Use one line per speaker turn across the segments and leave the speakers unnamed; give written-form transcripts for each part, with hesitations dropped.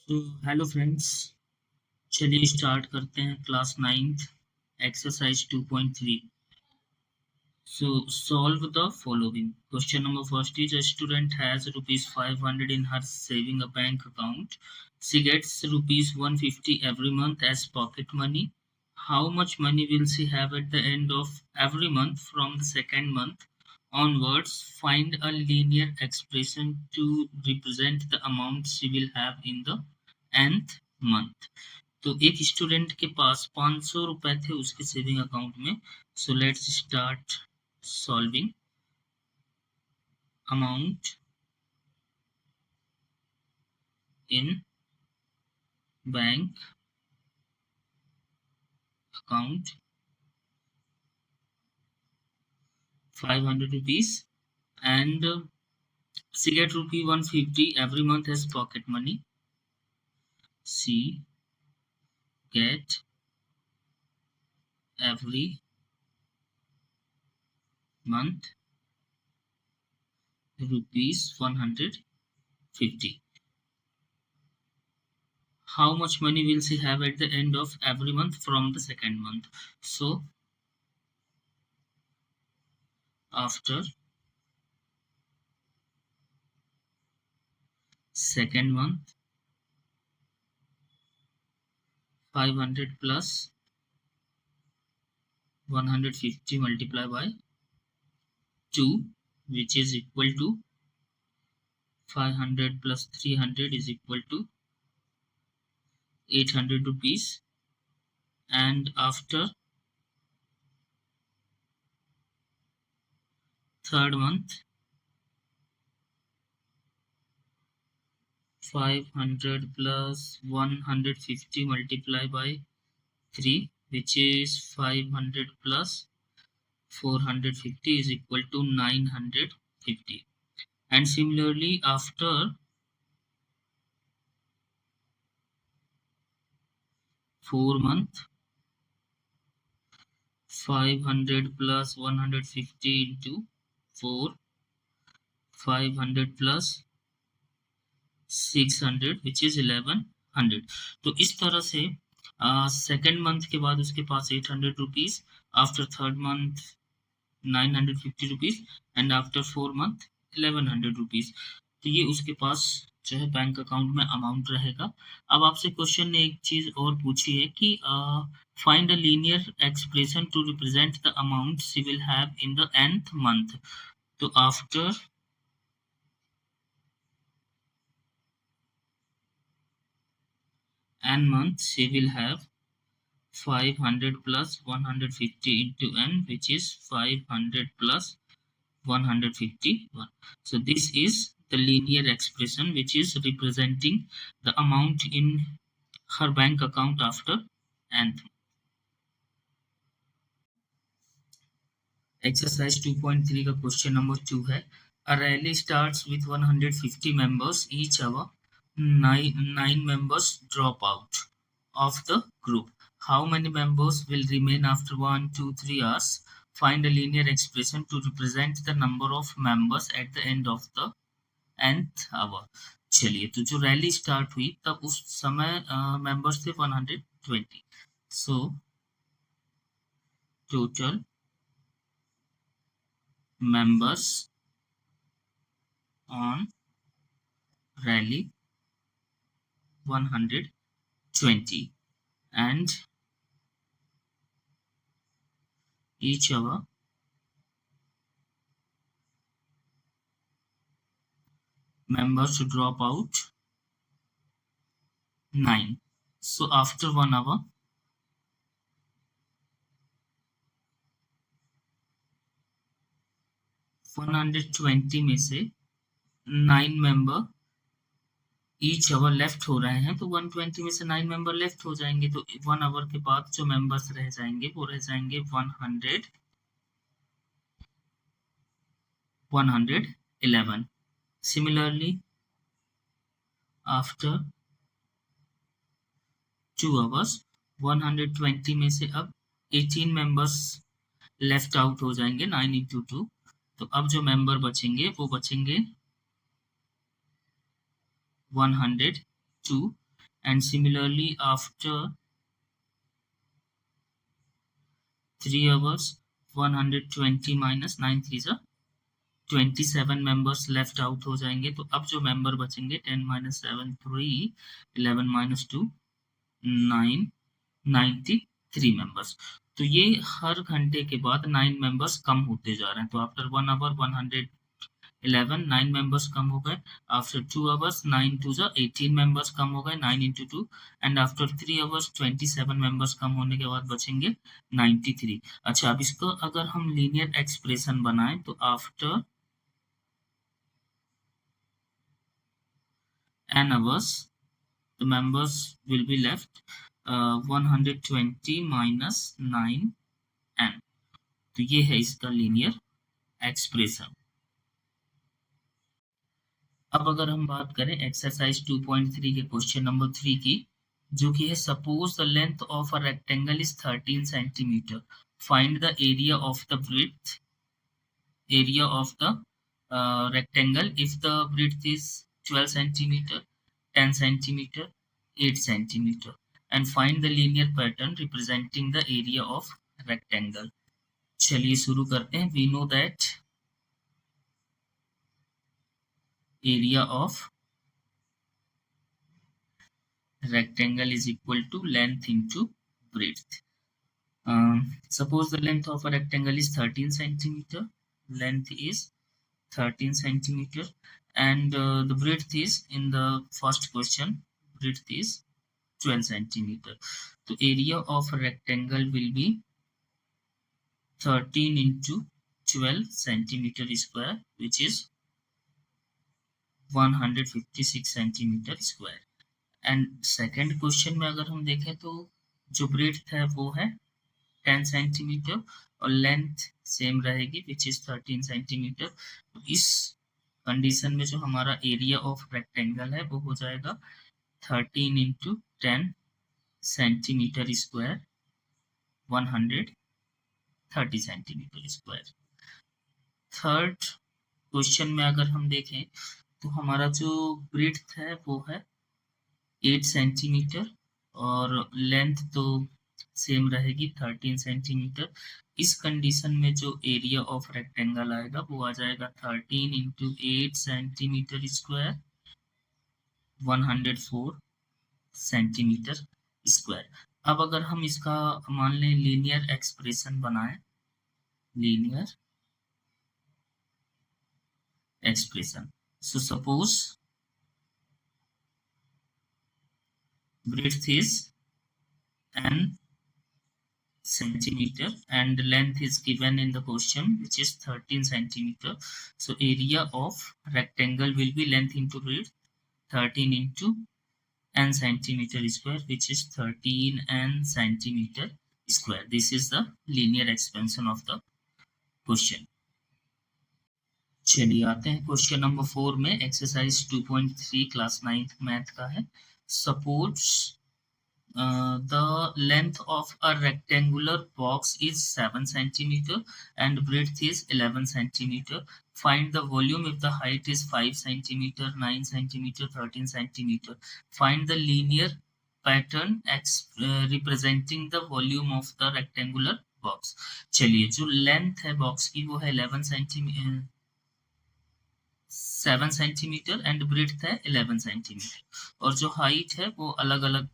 तो hello friends, चलिए start करते हैं class 9th exercise 2.3. So solve the following. Question number first is a student has rupees 500 in her saving a bank account. She gets rupees 150 every month as pocket money. How much money will she have at the end of every month from the second month onwards? Find a linear expression to represent the amount she will have in the nth month. तो एक student के पास 500 रुपए थे उसके saving account में. So let's start solving. Amount in bank account 500 rupees and she get rupee 150 every month as pocket money. She get every month rupees 150. How much money will she have at the end of every month from the second month? So after second month, 500 plus 150 multiplied by 2, which is equal to 500 plus 300 is equal to 800 rupees. And after third month, 500 plus 150 multiplied by 3, which is 500 plus 450 is equal to 950. And similarly after four month, 500 plus 150 into 4, 500 plus 600 which is 1100. तो इस तरह से second month के बाद उसके पास 800 rupees, after third month 950 rupees and after four month 1100 rupees. तो ये उसके पास जो है बैंक अकाउंट में अमाउंट रहेगा. अब आपसे क्वेश्चन ने एक चीज और पूछी है कि find a linear expression to represent the amount she will have in the nth month. तो आफ्टर n month she will have 500 plus 150 into n, which is 500 plus 151. So this is the linear expression which is representing the amount in her bank account after nth. Exercise 2.3 का question number 2 है. A rally starts with 150 members each hour. Nine members drop out of the group. How many members will remain after 1, 2, 3 hours? Find a linear expression to represent the number of members at the end of the nth hour. चलिए, तो जो rally start हुई तब उस समय members थे 120. So total members on rally 120 and each hour members to drop out 9. So after 1 hour 120 में से 9 मेंबर ईच आवर लेफ्ट हो रहे हैं, तो 120 में से 9 मेंबर लेफ्ट हो जाएंगे. तो 1 आवर के बाद जो मेंबर्स रह जाएंगे वो रह जाएंगे 111. सिमिलरली आफ्टर 2 आवर्स 120 में से अब 18 मेंबर्स लेफ्ट आउट हो जाएंगे 9 into 2. तो अब जो मेंबर बचेंगे वो बचेंगे 102. and similarly after 3 hours 120 minus 9 3 जा 27 मेंबर्स लेफ्ट आउट हो जाएंगे। तो अब जो मेंबर बचेंगे 10 माइनस 7 3 11 माइनस 2 9 93 मेंबर्स। तो ये हर घंटे के बाद 9 मेंबर्स कम होते जा रहे हैं। तो आफ्टर 1 आवर 111 9 मेंबर्स कम हो गए। आफ्टर 2 आवर्स 9 2 जा 18 मेंबर्स कम हो गए 9 into 2 and after 3 hours 27 members कम होने के बाद बचेंगे 93। अच्छा, अब इसको अगर हम लीनियर एक्सप्रेशन बनाएं तो आफ्टर n hours the members will be left 120 minus 9n। तो ये है इसका लीनियर एक्सप्रेशन। अब अगर हम बात करें एक्सरसाइज 2.3 के क्वेश्चन नंबर 3 की, जो कि है suppose the length of a rectangle is 13 centimetre, find the area of the breadth area of the rectangle if the breadth is 12 centimeter 10 centimeter 8 centimeter and find the linear pattern representing the area of rectangle। चलिए शुरू करते हैं। we know that area of rectangle is equal to length into breadth। Suppose the length of a rectangle is 13 centimeter, length is 13 centimeter and the breadth is in the first question breadth is 12 centimeter। So area of a rectangle will be 13 into 12 centimeter square which is 156 centimeter square। and second question में अगर हम देखें तो जो breadth है वो है 10 centimetre और लेंथ सेम रहेगी विच इज 13 सेंटीमीटर। तो इस कंडीशन में जो हमारा एरिया ऑफ रेक्टेंगल है वो हो जाएगा 13 into 10 centimetre square 130 centimetre square. Third question में अगर हम देखें तो हमारा जो ब्रेड्थ है वो है 8 सेंटीमीटर और लेंथ तो सेम रहेगी 13 सेंटीमीटर। इस कंडीशन में जो एरिया ऑफ रेक्टेंगल आएगा वो आ जाएगा 13 into 8 centimetre square 104 centimetre square. अब अगर हम इसका मान लें लीनियर एक्सप्रेशन बनाएं, linear expression, so suppose breadth is n centimeter and length is given in the question which is 13 centimeter। so area of rectangle will be length into breadth 13 into n centimeter square which is 13 n centimeter square। this is the linear expansion of the question। चलिए आते हैं question number 4 में। Exercise 2.3 class 9th math का है। Suppose the length of a rectangular box is 7 centimeter and breadth is 11 centimeter। Find the volume if the height is 5 centimeter, 9 centimeter, 13 centimeter। Find the linear pattern representing the volume of the rectangular box। चलिए जो length है box की वो है 11 centimetre 7 centimetre and breadth है 11 centimetre और जो height है वो अलग अलग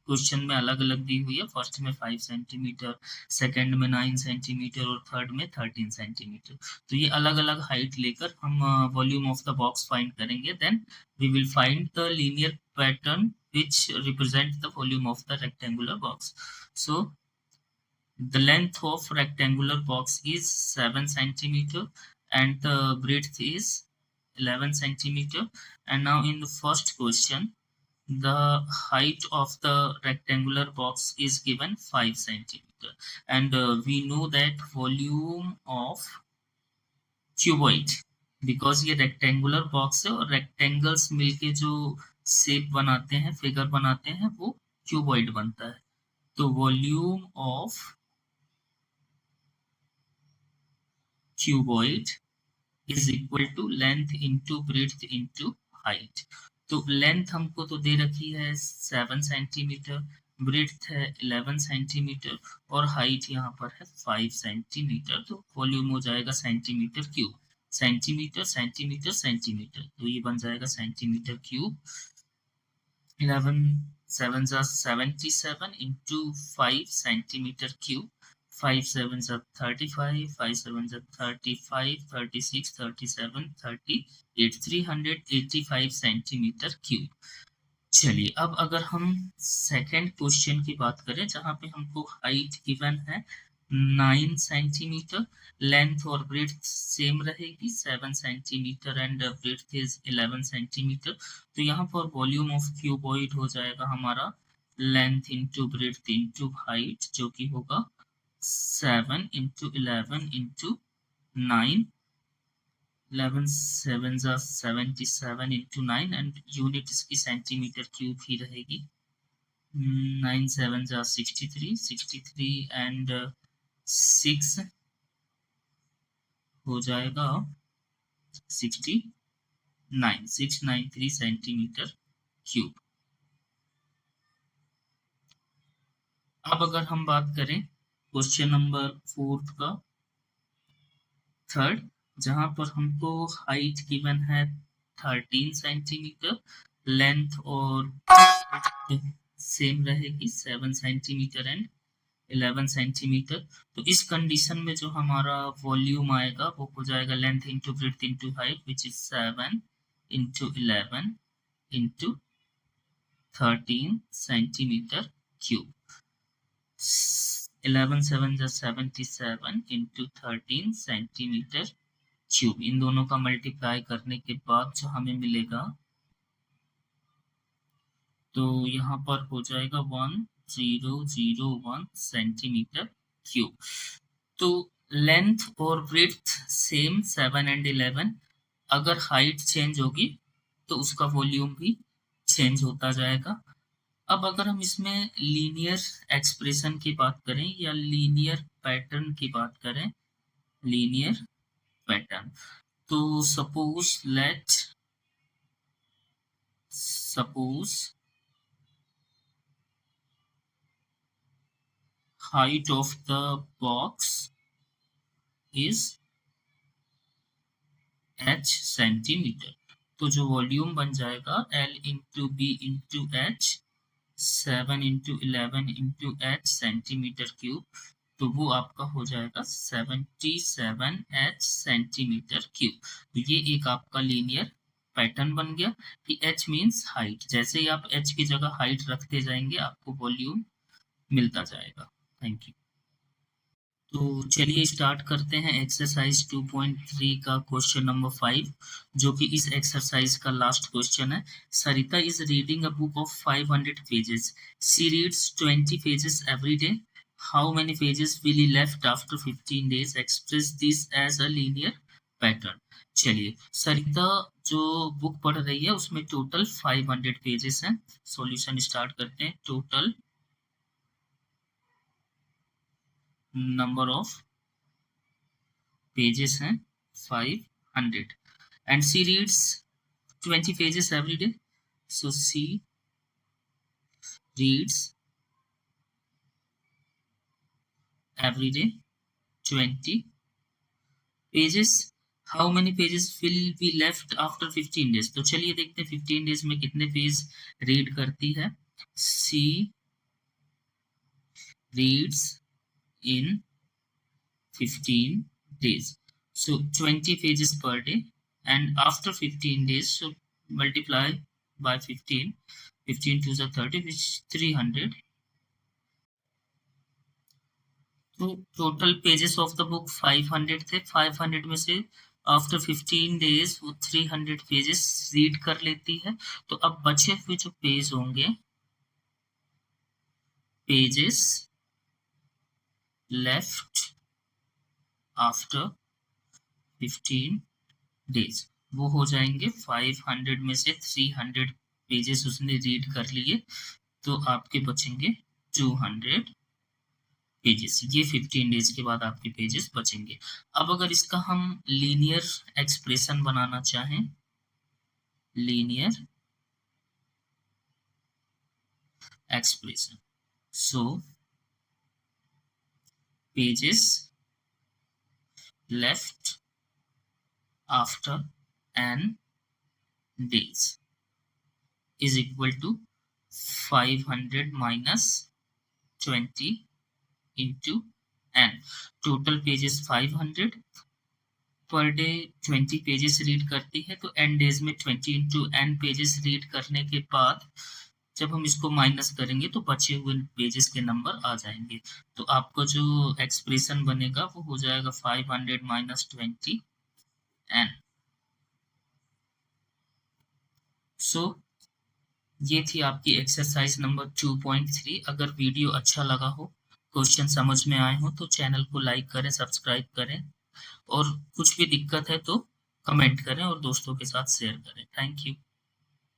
क्वेश्चन में अलग अलग दी हुई है। फर्स्ट में 5 सेंटीमीटर, सेकंड में 9 सेंटीमीटर और थर्ड में 13 सेंटीमीटर। तो ये अलग अलग हाइट लेकर हम volume of the box find करेंगे। Then we will find the linear pattern which represent the volume of the rectangular box. So the length of rectangular box is 7 centimeter and the breadth is 11 centimeter। and now in the first question the height of the rectangular box is given 5 centimeter and we know that volume of cuboid, because ये rectangular box है और rectangles मिलके जो shape बनाते हैं, figure बनाते हैं, वो cuboid बनता है। तो volume of cuboid is equal to length into breadth into height। तो लेंथ हमको तो दे रखी है 7 सेंटीमीटर, ब्रेड्थ है 11 सेंटीमीटर और हाइट यहाँ पर है 5 सेंटीमीटर। तो वॉल्यूम हो जाएगा centimetre cube, centimetre centimetre centimetre, तो ये बन जाएगा centimetre cube. 11 7 77 into 5 centimetre cube, 5 7 35, 5 7 35, 36, 37, 38, 385 centimetre cube. चलिए अब अगर हम सेकंड क्वेश्चन की बात करें जहां पे हमको हाइट गिवन है 9 सेंटीमीटर, लेंथ और ब्रेड्थ सेम रहेगी 7 centimetre and breadth is 11 centimetre. तो यहाँ पर वॉल्यूम ऑफ क्यूबॉइड हो जाएगा हमारा length into breadth into height, जो कि होगा 7 into 11 into 9, 11 7 77 into 9 and unit इसकी सेंटीमीटर क्यूब ही रहेगी। 9 7 63, 63 एंड 6 हो जाएगा 69, 693 सेंटीमीटर क्यूब। अब अगर हम बात करें क्वेश्चन नंबर 4 का थर्ड, जहां पर हमको हाइट गिवन है 13 सेंटीमीटर, लेंथ और सेम रहेगी 7 सेंटीमीटर एंड 11 सेंटीमीटर। तो इस कंडीशन में जो हमारा वॉल्यूम आएगा वो हो जाएगा length into breadth into height which is 7 into 11 into 13 centimetre cube. 11 7 77 into 13 centimetre cube. इन दोनों का मल्टीप्लाई करने के बाद जो हमें मिलेगा तो यहाँ पर हो जाएगा 1001 सेंटीमीटर क्यूब। तो लेंथ और ब्रेड्थ सेम 7 एंड 11, अगर हाइट चेंज होगी तो उसका वॉल्यूम भी चेंज होता जाएगा। अब अगर हम इसमें लीनियर एक्सप्रेशन की बात करें या लीनियर पैटर्न की बात करें, लीनियर पैटर्न, तो suppose height of the box is h centimetre. तो जो वॉल्यूम बन जाएगा L into b into h, 7 into 11 into h centimetre cube, तो वो आपका हो जाएगा 77 सेंटीमीटर क्यूब। तो ये एक आपका लीनियर पैटर्न बन गया कि h मीन्स हाइट, जैसे ही आप h की जगह हाइट रखते जाएंगे आपको वॉल्यूम मिलता जाएगा। Thank you. तो चलिए स्टार्ट करते हैं एक्सरसाइज 2.3 का क्वेश्चन नंबर 5, जो कि इस एक्सरसाइज का लास्ट क्वेश्चन है। Sarita is reading a book of 500 pages, she reads 20 pages every day, how many pages will he left after 15 days, express this as a linear pattern. चलिए सरिता जो book पढ़ रही है उसमें टोटल 500 पेजेस हैं। Solution start करते हैं। टोटल नंबर ऑफ पेजेस हैं 500 and she reads 20 pages every day, so she reads every day 20 pages, how many pages will be left after 15 days। तो चलिए देखते हैं 15 डेज में कितने पेज रीड करती है। she reads in 15 days, so 20 pages per day, and after 15 days, so multiply by 15, 15 to the 30 which 300। तो total pages of the book 500 थे, 500 में से आफ्टर 15 डेज वो 300 पेजेस रीड कर लेती है। तो अब बचे हुए जो पेज होंगे, पेजेस लेफ्ट आफ्टर 15 डेज, वो हो जाएंगे 500 में से 300 पेजेस उसने रीड कर लिए, तो आपके बचेंगे 200 पेजेस। ये 15 डेज के बाद आपके पेजेस बचेंगे। अब अगर इसका हम लीनियर एक्सप्रेशन बनाना चाहें, linear expression. So pages left after n days is equal to 500 minus 20 into n. Total pages 500, per day 20 pages read करती है, तो n डेज में 20 इंटू n पेजेस रीड करने के बाद जब हम इसको माइनस करेंगे तो बचे हुए पेजेस के नंबर आ जाएंगे। तो आपको जो एक्सप्रेशन बनेगा वो हो जाएगा 500 माइनस 20 n। सो ये थी आपकी एक्सरसाइज नंबर 2.3। अगर वीडियो अच्छा लगा हो, क्वेश्चन समझ में आए हो, तो चैनल को लाइक करें, सब्सक्राइब करें, और कुछ भी दिक्कत है तो कमेंट करें और दोस्तों के साथ शेयर करें। Thank you.